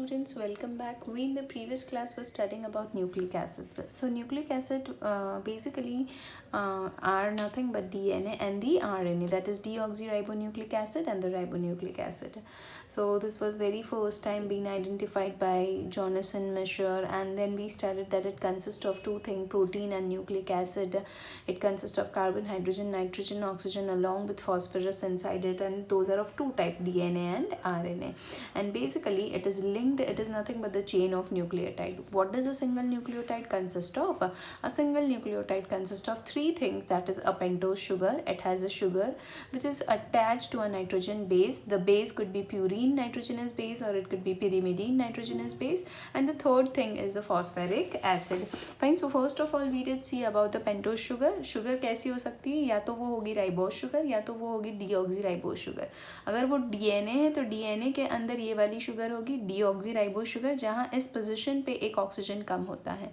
Students, welcome back. We in the previous class were studying about nucleic acids. So nucleic acid basically are nothing but DNA and the RNA, that is deoxyribonucleic acid and the ribonucleic acid. So this was very first time being identified by Jonathan Mesher, and then we studied that it consists of two things, protein and nucleic acid. It consists of carbon, hydrogen, nitrogen, oxygen along with phosphorus inside it, and those are of two types, DNA and RNA. And basically it is linked, it is nothing but the chain of nucleotide. What does a single nucleotide consist of? A single nucleotide consists of three things, that is a pentose sugar. It has a sugar which is attached to a nitrogen base. The base could be purine nitrogenous base or it could be pyrimidine nitrogenous base, and the third thing is the phosphoric acid. Fine. So first of all we did see about the pentose sugar. Sugar कैसी हो सकती है? या तो वो होगी ribose sugar या तो वो होगी डीऑक्सीराइबोज शुगर. अगर वो डीएनए है तो डीएनए के अंदर ये वाली शुगर होगी डीऑक्सीराइबोज शुगर, जहाँ इस पोजीशन पे एक ऑक्सीजन कम होता है.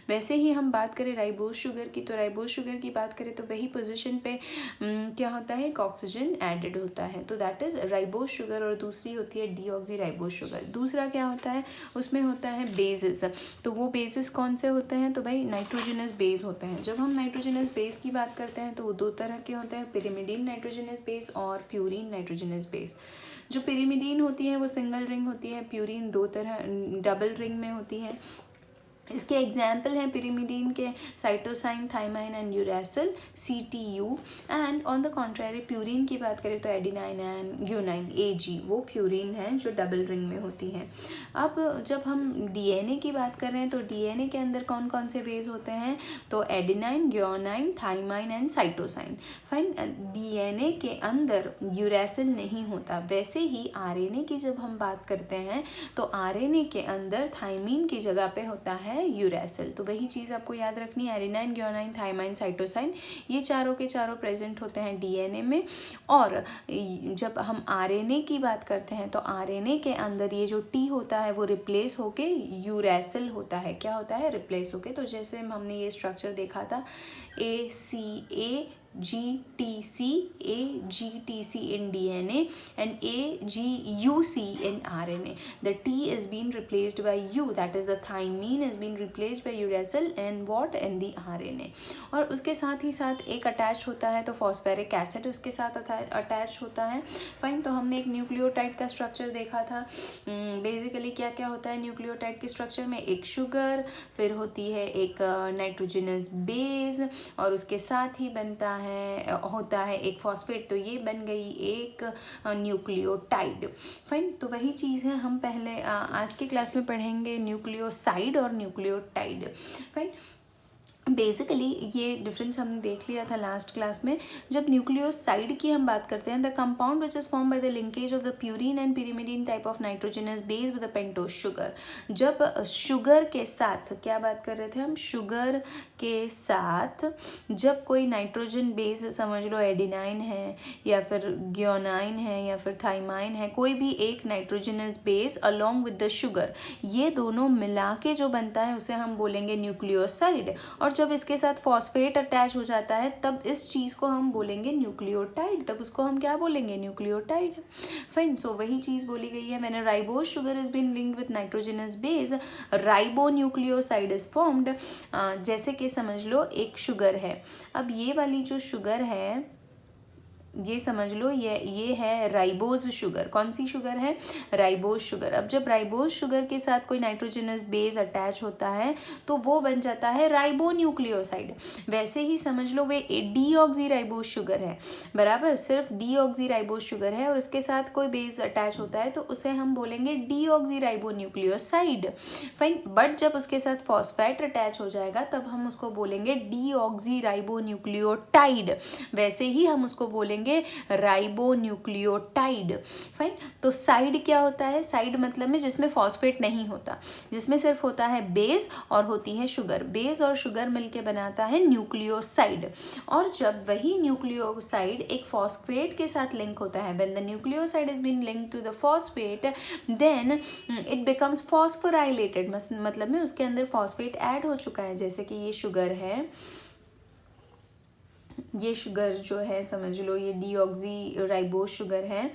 वैसे ही हम बात करें राइबोज शुगर की, तो राइबोज शुगर की बात करें तो वही पोजीशन पे क्या होता है, एक ऑक्सीजन एडेड होता है. तो दैट इज राइबोज शुगर, और दूसरी होती है डीऑक्सीराइबोज शुगर. दूसरा क्या होता है, उसमें होता है बेसिस. तो वो बेसिस कौन से होते हैं? तो भाई नाइट्रोजनस बेस होते हैं. जब हम नाइट्रोजनस बेस की बात करते हैं तो वो दो तरह के होते हैं, पिरिमिडीन नाइट्रोजनस बेस और प्यूरिन नाइट्रोजनस बेस. जो पिरिमिडीन होती है वो सिंगल रिंग होती है, प्यूरिन दो तरह डबल रिंग में होती है. इसके एग्जाम्पल हैं पिरिमिडीन के cytosine, thymine and uracil, CTU. And on the contrary purine की बात करें तो एडिनाइन एंड ग्यूनाइन, AG, वो प्यूरिन है जो डबल रिंग में होती है. अब जब हम DNA की बात कर रहे हैं तो DNA के अंदर कौन कौन से बेस होते हैं? तो adenine, guanine, thymine and cytosine. Fine. DNA के अंदर यूरेसिल नहीं होता. वैसे ही RNA की जब हम बात करते हैं तो RNA के अंदर थाइमीन की जगह पे होता है यूरेसिल. तो वही चीज़ आपको याद रखनी है, एडिनाइन, ग्यूनाइन, थाइमाइन, साइटोसाइन, ये चारों के चारों प्रेजेंट होते हैं DNA में. और जब हम RNA की बात करते हैं तो RNA के अंदर ये जो T होता है वो रिप्लेस होके यूरेसिल होता है. क्या होता है? रिप्लेस होके. तो जैसे हमने ये स्ट्रक्चर देखा था, ACA GTC, AGTC in DNA and AGUC in RNA. The T is being replaced by U, that is the thymine is being replaced by uracil and what in the RNA. और उसके साथ ही साथ एक attach होता है तो phosphoric acid उसके साथ अटैच होता है. फाइन. तो हमने एक न्यूक्लियोटाइड का स्ट्रक्चर देखा था. बेसिकली क्या क्या होता है न्यूक्लियोटाइड के स्ट्रक्चर में? एक शुगर, फिर होती है एक नाइट्रोजनस बेस, और उसके साथ ही होता है एक फॉस्फेट. तो ये बन गई एक न्यूक्लियोटाइड. फाइन. तो वही चीज़ है, हम पहले आज की क्लास में पढ़ेंगे न्यूक्लियोसाइड और न्यूक्लियोटाइड. फाइन. बेसिकली ये डिफरेंस हमने देख लिया था लास्ट क्लास में. जब न्यूक्लियोसाइड की हम बात करते हैं, the compound which is form by the linkage of the purine and pyrimidine type of nitrogenous base with the pentose sugar. जब शुगर के साथ, क्या बात कर रहे थे हम, शुगर के साथ जब कोई नाइट्रोजन बेस, समझ लो एडिनाइन है या फिर ग्यूनाइन है या फिर थाइमाइन है, कोई भी एक nitrogenous base along with the sugar, ये दोनों मिला के जो बनता है उसे हम बोलेंगे न्यूक्लियोसाइड. और जब इसके साथ फॉस्फेट अटैच हो जाता है तब इस चीज़ को हम बोलेंगे न्यूक्लियोटाइड. तब उसको हम क्या बोलेंगे? न्यूक्लियोटाइड. फाइन. सो वही चीज़ बोली गई है मैंने. Ribose sugar is been linked with nitrogenous base, ribonucleoside is formed. जैसे कि समझ लो एक शुगर है. अब ये वाली जो शुगर है, ये समझ लो ये है राइबोज शुगर. कौन सी शुगर है? Ribose sugar. अब जब राइबोज शुगर के साथ कोई नाइट्रोजनस बेस अटैच होता है तो वो बन जाता है राइबो न्यूक्लियोसाइड. वैसे ही समझ लो वे डीऑक्सीराइबोज शुगर है, बराबर, सिर्फ डीऑक्सीराइबोज शुगर है और उसके साथ कोई बेस अटैच होता है तो उसे हम बोलेंगे डीऑक्सीराइबो न्यूक्लियोसाइड. फाइन. बट जब उसके साथ फॉस्फेट अटैच हो जाएगा तब हम उसको बोलेंगे डीऑक्सीराइबो न्यूक्लियोटाइड. वैसे ही हम उसको बोलेंगे राइबो न्यूक्लियोटाइड. फाइन. तो साइड क्या होता है? साइड मतलब में जिसमें फॉस्फेट नहीं होता, जिसमें सिर्फ होता है बेस और होती है शुगर. बेस और शुगर मिलके बनाता है न्यूक्लियोसाइड. और जब वही न्यूक्लियोसाइड एक फॉस्फेट के साथ लिंक होता है, when the nucleoside is been linked to the phosphate, then it becomes phosphorylated. मतलब में उसके अंदर फॉस्फेट ऐड हो चुका है. जैसे कि ये शुगर है, ये शुगर जो है समझ लो ये डीऑक्सी राइबोस शुगर है,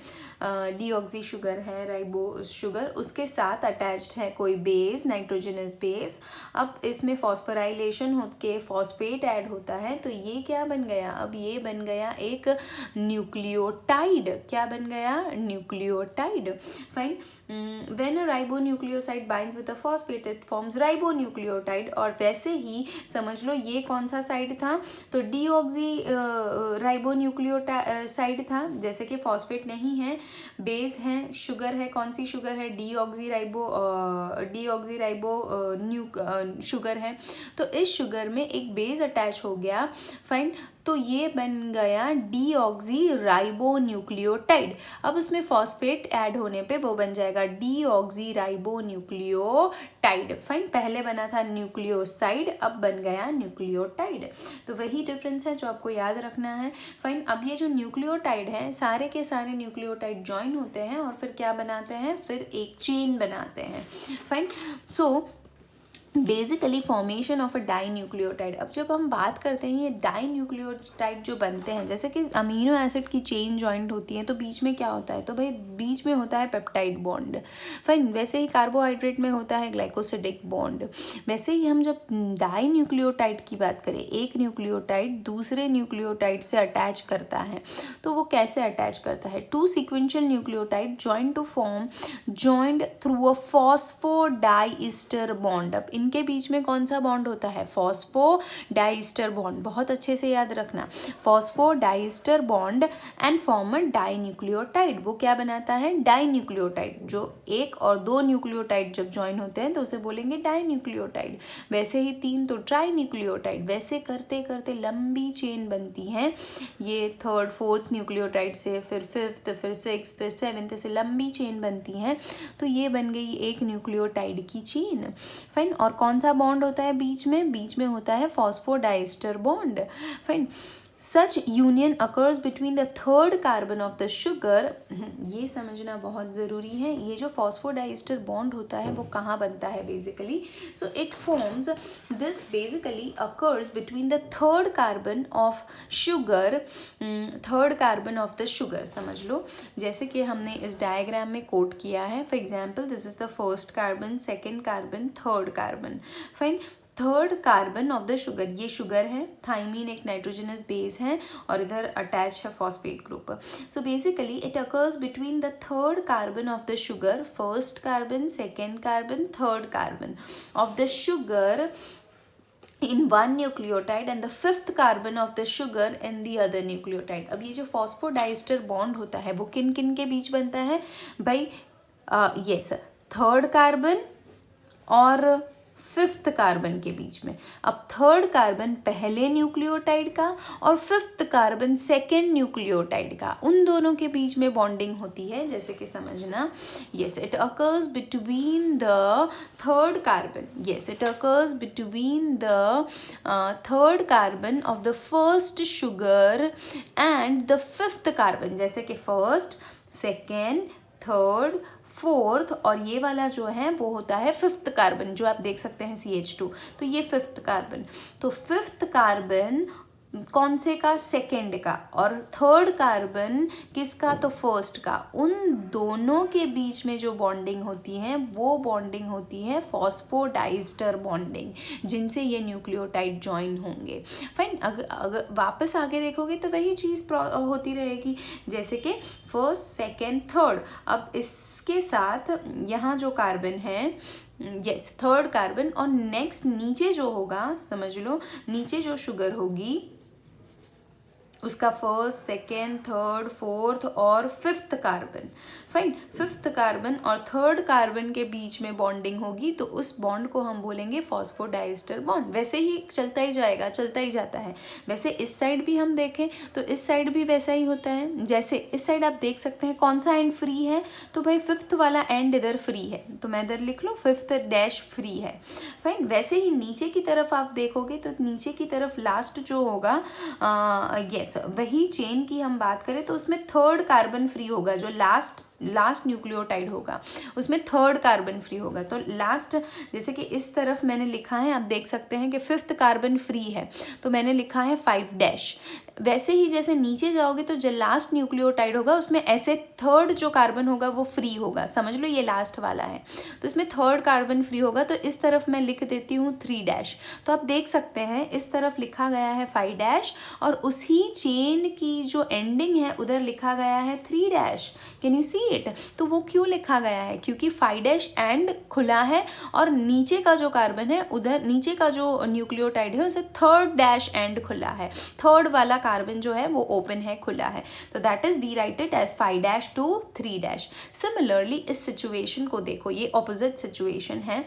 डीऑक्सी शुगर है, राइबोस शुगर, उसके साथ अटैच्ड है कोई बेस, नाइट्रोजनस बेस। अब इसमें फॉस्फोराइलेशन होके फॉस्फेट ऐड होता है, तो ये क्या बन गया, अब ये बन गया एक न्यूक्लियोटाइड। क्या बन गया, nucleotide. Fine, when a ribonucleoside binds with a phosphate it forms ribonucleotide. और वैसे ही समझ लो ये कौन सा साइड था, तो डीऑक्सी राइबोन्यूक्लियोसाइड था। जैसे कि फॉस्फेट नहीं है, बेस है, शुगर है, कौन सी शुगर है, डीऑक्सी राइबो शुगर है। तो इस शुगर में एक बेस अटैच हो गया। फाइन, तो ये बन गया डीऑक्सी राइबोन्यूक्लियोटाइड। अब उसमें फॉस्फेट ऐड होने पे वो बन जाएगा डीऑक्सी राइबोन्यूक्लियोटाइड। फाइन, पहले बना था न्यूक्लियोसाइड, अब बन गया न्यूक्लियोटाइड। तो वही डिफरेंस है जो आपको याद रखना है। फाइन, अब ये जो न्यूक्लियोटाइड है, सारे के सारे न्यूक्लियोटाइड ज्वाइन होते हैं और फिर क्या बनाते हैं, फिर एक चेन बनाते हैं। Fine, so basically formation of a dinucleotide. अब जब हम बात करते हैं ये डाइन्यूक्लियोटाइड जो बनते हैं, जैसे कि अमीनो एसिड की चेन जॉइंट होती है, तो बीच में क्या होता है, तो भाई बीच में होता है पेप्टाइड बॉन्ड। फाइन, वैसे ही कार्बोहाइड्रेट में होता है ग्लाइकोसिडिक बॉन्ड। वैसे ही हम जब डाइन्यूक्लियोटाइड की बात करें, एक न्यूक्लियोटाइड दूसरे न्यूक्लियोटाइड से अटैच करता है, तो वो कैसे अटैच करता है, two sequential nucleotide joint to form joint through a phosphodiester bond. अब इनके बीच में कौन सा बॉन्ड होता है, फॉस्फोडाइस्टर बॉन्ड। बहुत अच्छे से याद रखना, phosphodiester bond and form a dinucleotide. वो क्या बनाता है, डाइन्यूक्लियोटाइड। जो एक और दो न्यूक्लियोटाइड जब ज्वाइन होते हैं तो उसे बोलेंगे डाइन्यूक्लियोटाइड। वैसे ही तीन तो ट्राइन्यूक्लियोटाइड। वैसे करते करते लंबी चेन बनती है, ये थर्ड फोर्थ न्यूक्लियोटाइड से, फिर फिफ्थ, फिर सिक्स, फिर सेवेंथ, से लंबी चेन बनती है। तो ये बन गई एक न्यूक्लियोटाइड की चेन। फाइन, और कौन सा बॉन्ड होता है बीच में होता है phosphodiester bond. Fine, such union occurs between the third carbon of the sugar. ये समझना बहुत ज़रूरी है, ये जो फॉस्फोडाइस्टर बॉन्ड होता है वो कहाँ बनता है basically, so it forms, this basically occurs between the third carbon of sugar, third carbon of the sugar. समझ लो, जैसे कि हमने इस डायग्राम में कोट किया है, for example this is the first carbon, second carbon, third carbon. Fine, third carbon of the sugar, ये sugar है, थाइमीन एक नाइट्रोजनस बेस है और इधर अटैच है phosphate group. So basically it occurs between the third carbon of the sugar, first carbon, second carbon, third carbon of the sugar in one nucleotide and the fifth carbon of the sugar in the other nucleotide. अब ये जो phosphodiester bond होता है वो किन किन के बीच बनता है भाई, यस, थर्ड कार्बन और फिफ्थ कार्बन के बीच में। अब थर्ड कार्बन पहले न्यूक्लियोटाइड का और फिफ्थ कार्बन सेकेंड न्यूक्लियोटाइड का, उन दोनों के बीच में बॉन्डिंग होती है। जैसे कि समझना, yes, it occurs between the third carbon, yes, it occurs between the third carbon of the first sugar and the fifth carbon. जैसे कि फर्स्ट, सेकेंड, थर्ड, फोर्थ, और ये वाला जो है वो होता है फिफ्थ कार्बन, जो आप देख सकते हैं CH2। तो ये फिफ्थ कार्बन, तो फिफ्थ कार्बन कौन से का, सेकेंड का, और थर्ड कार्बन किसका, तो फर्स्ट का। उन दोनों के बीच में जो बॉन्डिंग होती है वो बॉन्डिंग होती है फॉस्फोडाइस्टर बॉन्डिंग, जिनसे ये न्यूक्लियोटाइड ज्वाइन होंगे। फाइन, अगर वापस आगे देखोगे तो वही चीज़ होती रहेगी, जैसे कि फर्स्ट, सेकेंड, थर्ड। अब इसके साथ यहाँ जो कार्बन है, यस, थर्ड कार्बन, और नेक्स्ट नीचे जो होगा, समझ लो नीचे जो शुगर होगी उसका फर्स्ट, सेकेंड, थर्ड, फोर्थ और fifth carbon. Fine, fifth carbon और थर्ड कार्बन के बीच में बॉन्डिंग होगी, तो उस बॉन्ड को हम बोलेंगे फॉस्फोडाइस्टर बॉन्ड। वैसे ही चलता ही जाएगा, चलता ही जाता है। वैसे इस साइड भी हम देखें तो इस साइड भी वैसा ही होता है। जैसे इस साइड आप देख सकते हैं कौन सा एंड फ्री है, तो भाई फिफ्थ वाला एंड इधर फ्री है, तो मैं इधर लिख लूँ फिफ्थ डैश फ्री है। फाइन, वैसे ही नीचे की तरफ आप देखोगे तो नीचे की तरफ लास्ट जो होगा, यस, वही चेन की हम बात करें तो उसमें थर्ड कार्बन फ्री होगा, जो लास्ट लास्ट न्यूक्लियोटाइड होगा उसमें थर्ड कार्बन फ्री होगा। तो लास्ट, जैसे कि इस तरफ मैंने लिखा है, आप देख सकते हैं कि फिफ्थ कार्बन फ्री है, तो मैंने लिखा है 5 वैसे ही जैसे नीचे जाओगे तो जो लास्ट न्यूक्लियोटाइड होगा उसमें ऐसे थर्ड जो कार्बन होगा वो फ्री होगा, समझ लो ये लास्ट वाला है, तो इसमें थर्ड कार्बन फ्री होगा, तो इस तरफ मैं लिख देती हूँ 3 तो आप देख सकते हैं इस तरफ लिखा गया है 5 और उसी चेन की जो एंडिंग है उधर लिखा गया है 3 कैन यू सी इट। तो वो क्यों लिखा गया है, क्योंकि 5 एंड खुला है और नीचे का जो कार्बन है उधर, नीचे का जो न्यूक्लियोटाइड है उसे थर्ड डैश एंड खुला है, थर्ड वाला कार्बन जो है वो ओपन है, खुला है, तो that is we write it as 5 to 3। Similarly इस सिचुएशन को देखो, ये ऑपोजिट सिचुएशन है,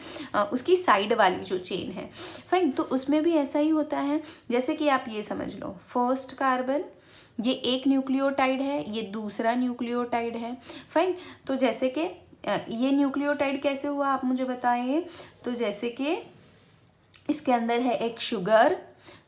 उसकी साइड वाली जो चेन है, फाइन, तो उसमें भी ऐसा ही होता है। जैसे कि आप ये समझ लो, फर्स्ट कार्बन, ये एक न्यूक्लियोटाइड है, ये दूसरा न्यूक्लियोटाइड है, फाइन। तो जैसे कि ये न्यूक्लियोटाइड कैसे हुआ आप मुझे बताइए। तो जैसे कि इसके अंदर है एक शुगर,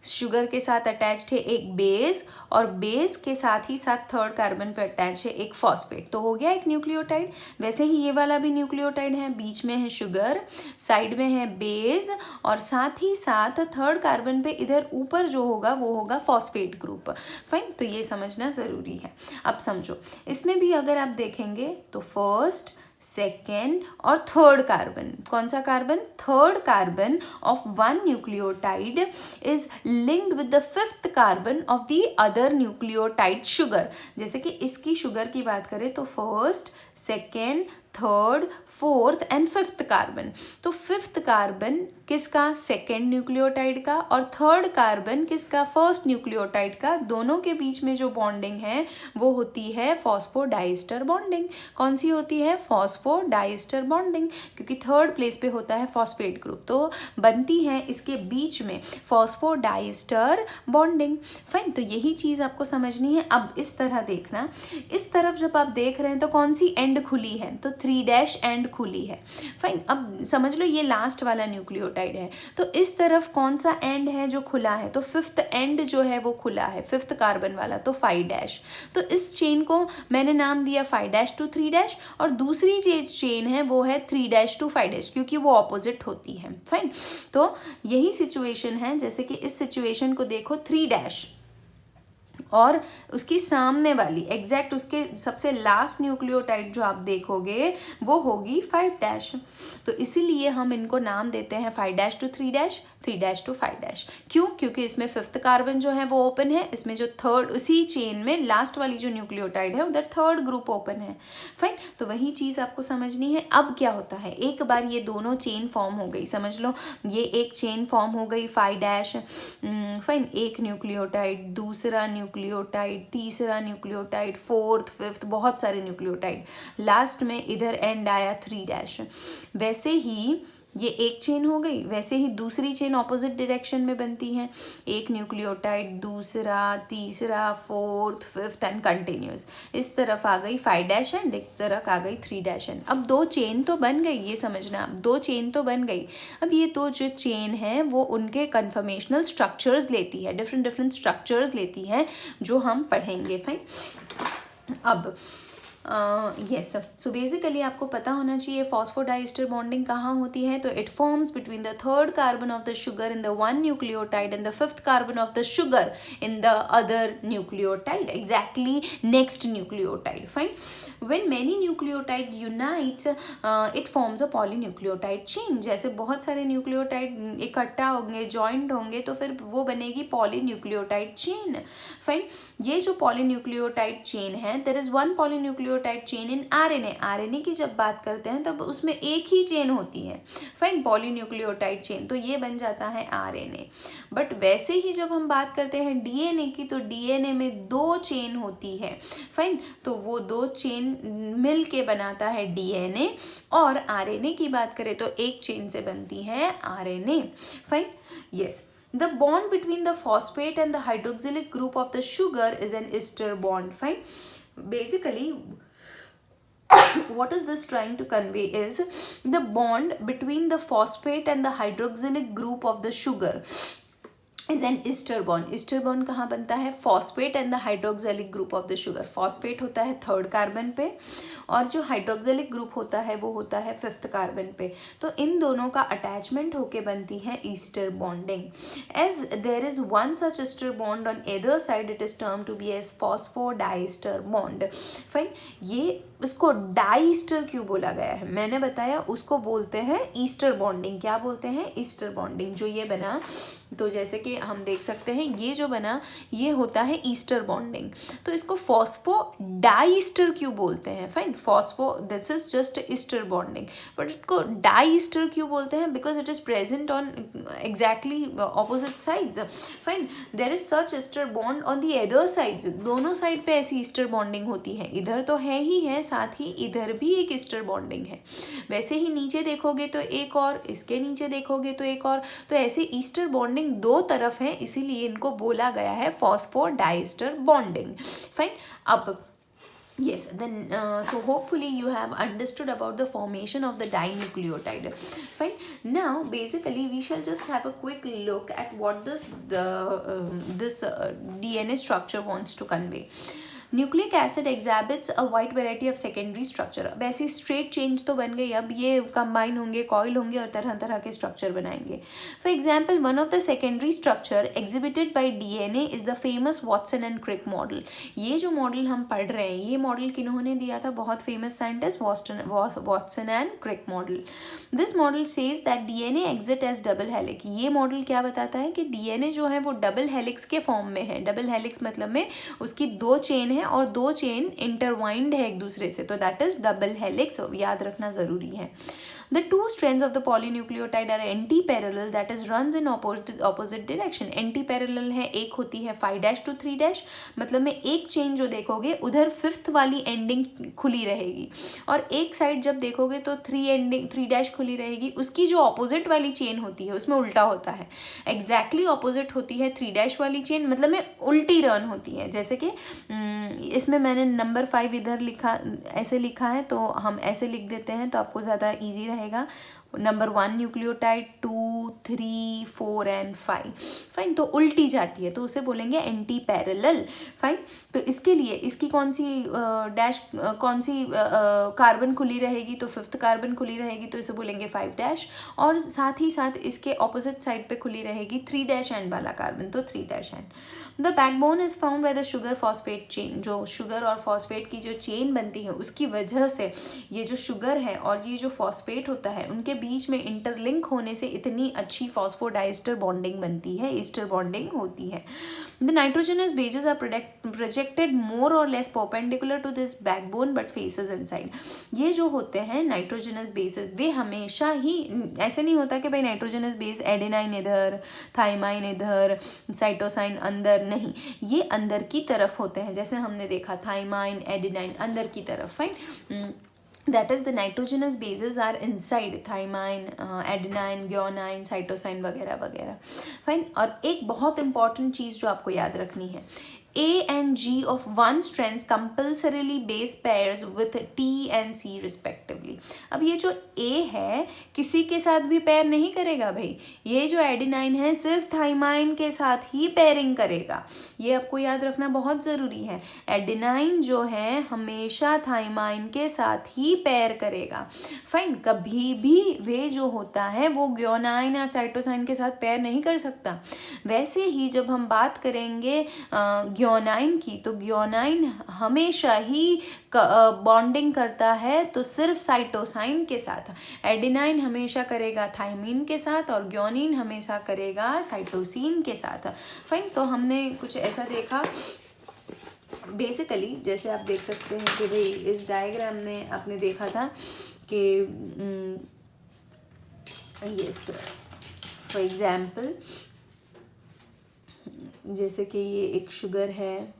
शुगर के साथ अटैच्ड है एक बेस और बेस के साथ ही साथ थर्ड कार्बन पे अटैच है एक फॉस्फेट, तो हो गया एक न्यूक्लियोटाइड। वैसे ही ये वाला भी न्यूक्लियोटाइड है, बीच में है शुगर, साइड में है बेस और साथ ही साथ थर्ड कार्बन पे इधर ऊपर जो होगा वो होगा फॉस्फेट ग्रुप, फाइन। तो ये समझना ज़रूरी है। अब समझो, इसमें भी अगर आप देखेंगे तो फर्स्ट, सेकेंड और थर्ड कार्बन, कौन सा carbon, third carbon of one nucleotide is linked with the fifth carbon of the other nucleotide sugar. जैसे कि इसकी शुगर की बात करें तो first, second, third, fourth and fifth carbon, तो फिफ्थ कार्बन किसका, सेकेंड न्यूक्लियोटाइड का, और थर्ड कार्बन किसका, फर्स्ट न्यूक्लियोटाइड का। दोनों के बीच में जो बॉन्डिंग है वो होती है फॉस्फोडाइस्टर बॉन्डिंग। कौन सी होती है, फॉस्फोडाइस्टर बॉन्डिंग, क्योंकि थर्ड प्लेस पे होता है फॉस्फेट ग्रुप, तो बनती है इसके बीच में फॉस्फोडाइस्टर बॉन्डिंग, फाइन। तो यही चीज़ आपको समझनी है। अब इस तरह देखना, इस तरफ जब आप देख रहे हैं तो कौन सी एंड खुली है, तो 3 एंड खुली है, फाइन। अब समझ लो ये लास्ट वाला न्यूक्लियोटाइड है, तो इस तरफ कौन सा एंड है जो खुला है, तो फिफ्थ एंड जो है वो खुला है, फिफ्थ कार्बन वाला, तो 5। तो इस चेन को मैंने नाम दिया 5 to 3 और दूसरी जो चेन है वो है 3 to 5 क्योंकि वो ऑपोजिट होती है, फाइन। तो यही सिचुएशन है, जैसे कि इस सिचुएशन को देखो 3 और उसकी सामने वाली एग्जैक्ट उसके सबसे लास्ट न्यूक्लियोटाइड जो आप देखोगे वो होगी 5। तो इसीलिए हम इनको नाम देते हैं 5 to 3, 3 to 5। क्यों, क्योंकि इसमें फिफ्थ कार्बन जो है वो ओपन है, इसमें जो थर्ड, उसी चेन में लास्ट वाली जो न्यूक्लियोटाइड है उधर थर्ड ग्रुप ओपन है, फाइन। तो वही चीज़ आपको समझनी है। अब क्या होता है, एक बार ये दोनों चेन फॉर्म हो गई, समझ लो ये एक चेन फॉर्म हो गई 5, फाइन, एक न्यूक्लियोटाइड, दूसरा न्यूक्लियोटाइड, तीसरा न्यूक्लियोटाइड, फोर्थ, फिफ्थ, बहुत सारे न्यूक्लियोटाइड, लास्ट में इधर एंड आया 3। वैसे ही ये एक चेन हो गई, वैसे ही दूसरी चेन ऑपोजिट डायरेक्शन में बनती है, एक न्यूक्लियोटाइड, दूसरा, तीसरा, फोर्थ, फिफ्थ एंड कंटिन्यूस। इस तरफ आ गई 5 एंड एक तरफ आ गई 3 एंड। अब 2 चेन तो बन गई, ये समझना, 2 चेन तो बन गई। अब ये 2 जो चेन है वो उनके कन्फर्मेशनल स्ट्रक्चर्स लेती है, डिफरेंट स्ट्रक्चर्स लेती है जो हम पढ़ेंगे, फाइन। अब यस, सो बेसिकली आपको पता होना चाहिए फॉस्फोडाइस्टर बॉन्डिंग कहाँ होती है, तो it forms between the third carbon of the sugar in the one nucleotide and the fifth carbon of the sugar in the other nucleotide, exactly next nucleotide, fine. when many nucleotide unites it forms a polynucleotide chain। जैसे बहुत सारे nucleotide इकट्ठा होंगे, joint होंगे, तो फिर वो बनेगी पॉलीन्यूक्लियोटाइड चेन, फाइन। ये जो पॉलीन्यूक्लियोटाइड चेन है, there is one polynucleotide chain in RNA. RNA की जब बात करते हैं तब उसमें एक ही चेन होती है, फाइन, पॉलीन्यूक्लियोटाइड चेन, तो ये बन जाता है आरएनए। बट वैसे ही जब हम बात करते हैं डीएनए की, तो डीएनए में 2 चेन होती है, फाइन, तो वो 2 चेन मिल के बनाता है डीएनए। और आरएनए की बात करें तो एक चेन से बनती है RNA, fine, yes. The bond between the phosphate and the hydroxylic group of the sugar is an ester bond, fine. Basically what is this trying to convey is the bond between the phosphate and the hydroxylic group of the sugar is an ester bond. Ester bond कहाँ बनता है? Phosphate and the hydroxylic group of the sugar. Phosphate होता है 3rd carbon पे और जो hydroxylic group होता है वो होता है 5th कार्बन पे। तो इन दोनों का अटैचमेंट होके बनती है ester bonding. As there is one such ester bond on either side it is term to be as phosphodiester bond. Fine, ये इसको डाइस्टर क्यों बोला गया है? मैंने बताया उसको बोलते हैं ईस्टर बॉन्डिंग। क्या बोलते हैं? Easter bonding. जो ये बना, तो जैसे कि हम देख सकते हैं ये जो बना ये होता है ईस्टर बॉन्डिंग। तो इसको फॉस्फोडाइस्टर क्यों बोलते हैं? Fine, phospho this is just ester bonding, but इसको डाइस्टर क्यों बोलते हैं? Because it is present on exactly opposite sides. Fine, there is such ester bond on the other sides. दोनों साइड पे ऐसी ईस्टर बॉन्डिंग होती है। इधर तो है ही है, साथ ही इधर भी एक ईस्टर बॉन्डिंग है। वैसे ही नीचे देखोगे तो एक और, इसके नीचे देखोगे तो एक और। तो ऐसे ईस्टर बॉन्डिंग दो तरफ है, इसीलिए इनको बोला गया है फॉस्फोडाइस्टर बॉन्डिंग। फाइन, अब yes, then so hopefully you have understood about the formation of the dinucleotide. Fine, now basically we shall just have a quick look at what this DNA structure wants to convey. Nucleic acid exhibits a wide variety of secondary structure. अब ऐसी straight change तो बन गई, अब ये combine होंगे, coil होंगे और तरह तरह के स्ट्रक्चर बनाएंगे। For example, one of the secondary structure exhibited by DNA is the famous Watson and Crick model. ये जो मॉडल हम पढ़ रहे हैं, ये मॉडल किन्होंने दिया था? बहुत famous scientist Watson and Crick model. This model says that DNA exit as double helix. ये मॉडल क्या बताता है कि डीएनए जो है वो डबल हेलिक्स के फॉर्म में है। डबल हेलिक्स मतलब में उसकी 2 चेन है और 2 चेन इंटरवाइंड है एक दूसरे से, तो दैट इज डबल हेलिक्स। याद रखना जरूरी है। The 2 strands of the polynucleotide are anti-parallel, that is runs in opposite direction. Anti-parallel है, एक होती है 5' to 3', मतलब में एक चेन जो देखोगे उधर 5th वाली एंडिंग खुली रहेगी और एक साइड जब देखोगे तो 3' खुली रहेगी। उसकी जो ऑपोजिट वाली चेन होती है उसमें उल्टा होता है, एग्जैक्टली ऑपोजिट होती है 3' वाली चेन, मतलब में उल्टी रन होती है। जैसे कि इसमें मैंने नंबर 5 इधर लिखा, ऐसे लिखा है, तो हम ऐसे लिख देते हैं तो आपको ज़्यादा ईजी रहेगा। Number 1 nucleotide, 2, 3, 4 and 5। फाइन, तो उल्टी जाती है तो उसे बोलेंगे एंटी पैरेलल। फाइन, तो इसके लिए इसकी कौन सी कार्बन खुली रहेगी? तो 5th कार्बन खुली रहेगी, तो इसे बोलेंगे 5' और साथ ही साथ इसके ऑपोजिट साइड पे खुली रहेगी 3' एंड वाला कार्बन, तो 3' and. The backbone is found by the sugar phosphate chain. जो शुगर और फॉस्फेट की जो चेन बनती है उसकी वजह से ये जो शुगर है और ये जो फॉस्फेट होता है उनके बीच में इंटरलिंक होने से इतनी अच्छी फॉस्फोडाइस्टर बॉन्डिंग बनती है, ईस्टर बॉन्डिंग होती है। The nitrogenous bases are projected more or less perpendicular to this backbone but faces inside. ये जो होते हैं नाइट्रोजनस बेसेस, वे हमेशा ही ऐसे नहीं होता कि भाई नाइट्रोजनस बेस एडेनाइन इधर, थाइमाइन इधर, साइटोसाइन अंदर, नहीं, ये अंदर की तरफ होते हैं। जैसे हमने देखा थाइमाइन, एडेनाइन अंदर की तरफ। Fine, that is the nitrogenous bases are inside thymine, adenine, guanine, cytosine वगैरह वगैरह। फाइन, और एक बहुत इंपॉर्टेंट चीज़ जो आपको याद रखनी है, A and G of one strands compulsorily base pairs with T and C respectively. अब ये जो A है किसी के साथ भी पेयर नहीं करेगा भाई, ये जो एडेनाइन है सिर्फ थाइमाइन के साथ ही पेयरिंग करेगा, ये आपको याद रखना बहुत ज़रूरी है। एडेनाइन जो है हमेशा थाइमाइन के साथ ही पेयर करेगा। फाइन, कभी भी वे जो होता है वो ग्योनाइन या साइटोसाइन के साथ पेयर नहीं कर सकता। वैसे ही जब हम बात करेंगे ग्योनाइन की, तो ग्योनाइन हमेशा ही बॉन्डिंग करता है तो सिर्फ साइटोसाइन के साथ, एडेनाइन हमेशा करेगा थाइमीन के साथ और ग्योनिन हमेशा करेगा साइटोसिन के साथ। फाइन, तो हमने कुछ ऐसा देखा बेसिकली, जैसे आप देख सकते हैं कि भाई इस डायग्राम में आपने देखा था कि यस, फॉर एग्जाम्पल जैसे कि ये एक शुगर है,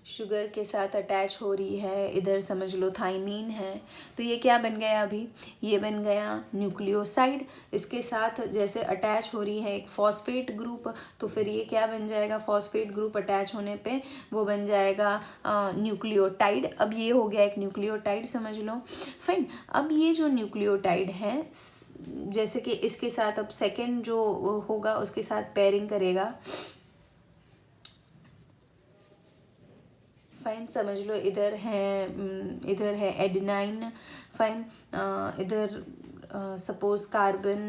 शुगर के साथ अटैच हो रही है, इधर समझ लो थाइमीन है, तो ये क्या बन गया? अभी ये बन गया न्यूक्लियोसाइड। इसके साथ जैसे अटैच हो रही है एक फॉस्फेट ग्रुप, तो फिर ये क्या बन जाएगा? फॉस्फेट ग्रुप अटैच होने पे वो बन जाएगा न्यूक्लियोटाइड। अब ये हो गया एक न्यूक्लियोटाइड, समझ लो। फाइन, अब ये जो न्यूक्लियोटाइड है जैसे कि इसके साथ अब सेकेंड जो होगा उसके साथ पेयरिंग करेगा। फाइन, समझ लो इधर है एडिनाइन। फाइन, इधर सपोज कार्बन,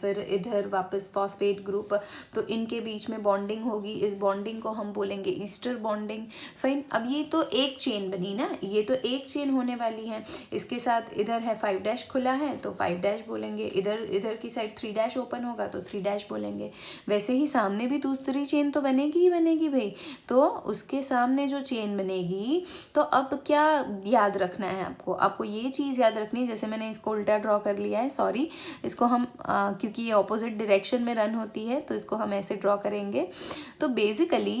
फिर इधर वापस फॉस्फेट ग्रुप, तो इनके बीच में बॉन्डिंग होगी। इस बॉन्डिंग को हम बोलेंगे ईस्टर बॉन्डिंग। फाइन, अब ये तो एक चेन बनी ना, ये तो एक चेन होने वाली है। इसके साथ इधर है 5' खुला है तो 5' बोलेंगे, इधर की साइड 3' ओपन होगा तो 3' बोलेंगे। वैसे ही सामने भी दूसरी चेन तो बनेगी ही बनेगी भाई, तो उसके सामने जो चेन बनेगी, तो अब क्या याद रखना है आपको ये चीज़ याद रखनी है। जैसे मैंने इसको उल्टा ड्रॉ कर लिया है, सॉरी, इसको हम क्योंकि ये ऑपोजिट डायरेक्शन में रन होती है तो इसको हम ऐसे ड्रॉ करेंगे। तो बेसिकली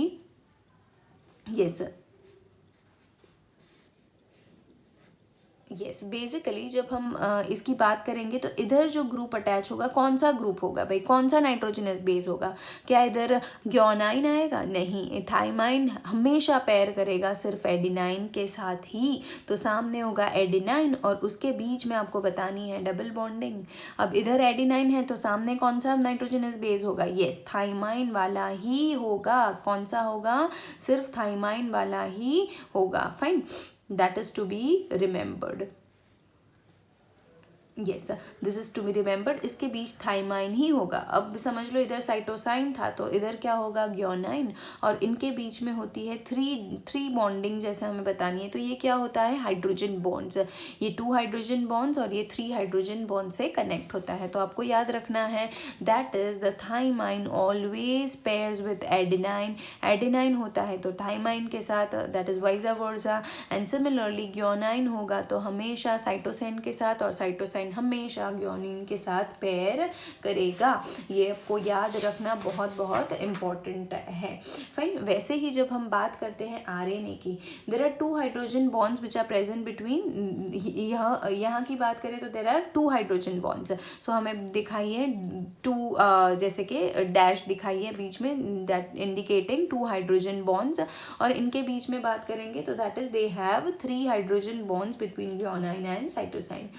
बेसिकली जब हम इसकी बात करेंगे तो इधर जो ग्रुप अटैच होगा, कौन सा ग्रुप होगा भाई, कौन सा नाइट्रोजनस बेस होगा? क्या इधर ग्योनाइन आएगा? नहीं, थाइमाइन हमेशा पेयर करेगा सिर्फ एडिनाइन के साथ ही। तो सामने होगा एडिनाइन और उसके बीच में आपको बतानी है डबल बॉन्डिंग। अब इधर एडिनाइन है तो सामने कौन सा नाइट्रोजनस बेस होगा? यस, थाइमाइन वाला ही होगा। कौन सा होगा? सिर्फ थाइमाइन वाला ही होगा। Fine, that is to be remembered. Yes, this is to be remembered. इसके बीच थाइमाइन ही होगा। अब समझ लो इधर साइटोसाइन था तो इधर क्या होगा? ग्योनाइन। और इनके बीच में होती है थ्री बॉन्डिंग जैसे हमें बतानी है। तो ये क्या होता है? Hydrogen bonds. ये 2 हाइड्रोजन बॉन्ड्स और ये 3 हाइड्रोजन बॉन्ड से कनेक्ट होता है। तो आपको याद रखना है that is the thymine always pairs with adenine. Adenine होता है तो थाइमाइन के साथ, that is vice versa. And similarly guanine होगा तो हमेशा साइटोसाइन के साथ, और साइटोसाइन हमेशा ग्योनिन के साथ पेयर करेगा। ये आपको याद रखना बहुत बहुत इम्पोर्टेंट है। फाइन, वैसे ही जब हम बात करते हैं आरएनए की, there are 2 hydrogen bonds which are present between, यहाँ की बात करें तो there are 2 hydrogen bonds. So हमें दिखाइए 2 जैसे कि डैश दिखाइए बीच में, दैट इंडिकेटिंग 2 हाइड्रोजन बॉन्ड्स। और इनके बीच में बात करेंगे तो that is they have 3 hydrogen bonds between guanine and cytosine.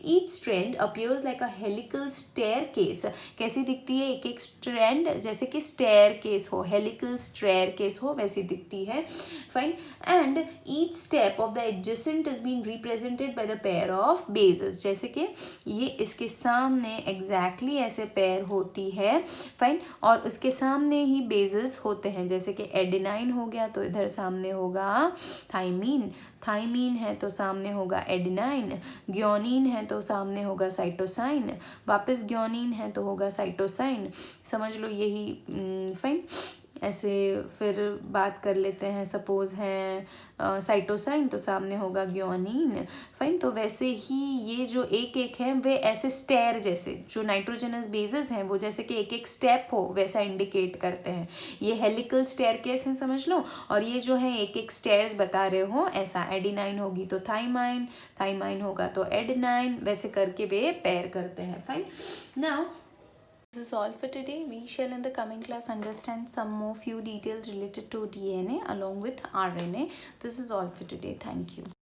Each strand appears like a helical staircase। कैसी दिखती है? एक एक स्ट्रैंड जैसे कि staircase हो, helical staircase हो, वैसी दिखती है। Fine, and each step of the adjacent is being represented by the pair of bases। जैसे कि ये इसके सामने exactly ऐसे पेयर होती है। फाइन, और उसके सामने ही बेसेस होते हैं। जैसे कि एडिनाइन हो गया तो इधर सामने होगा थाइमीन, थाइमीन है तो सामने होगा एडिनाइन, ग्योनिन है तो सामने होगा साइटोसाइन, वापस ग्योनिन है तो होगा साइटोसाइन। समझ लो यही। फाइन, ऐसे फिर बात कर लेते हैं, सपोज है साइटोसाइन तो सामने होगा ग्योनिन। फाइन, तो वैसे ही ये जो एक एक हैं वे ऐसे स्टेयर जैसे, जो नाइट्रोजनस बेसेस हैं वो जैसे कि एक एक स्टेप हो वैसा इंडिकेट करते हैं। ये हेलिकल स्टेयरकेस है समझ लो, और ये जो है एक एक स्टेयर्स बता रहे हो ऐसा। एडिनाइन होगी तो थाइमाइन, थाइमाइन होगा तो एडिनाइन, वैसे करके वे पेयर करते हैं। Fine, now this is all for today. We shall in the coming class understand some more few details related to DNA along with RNA. This is all for today. Thank you.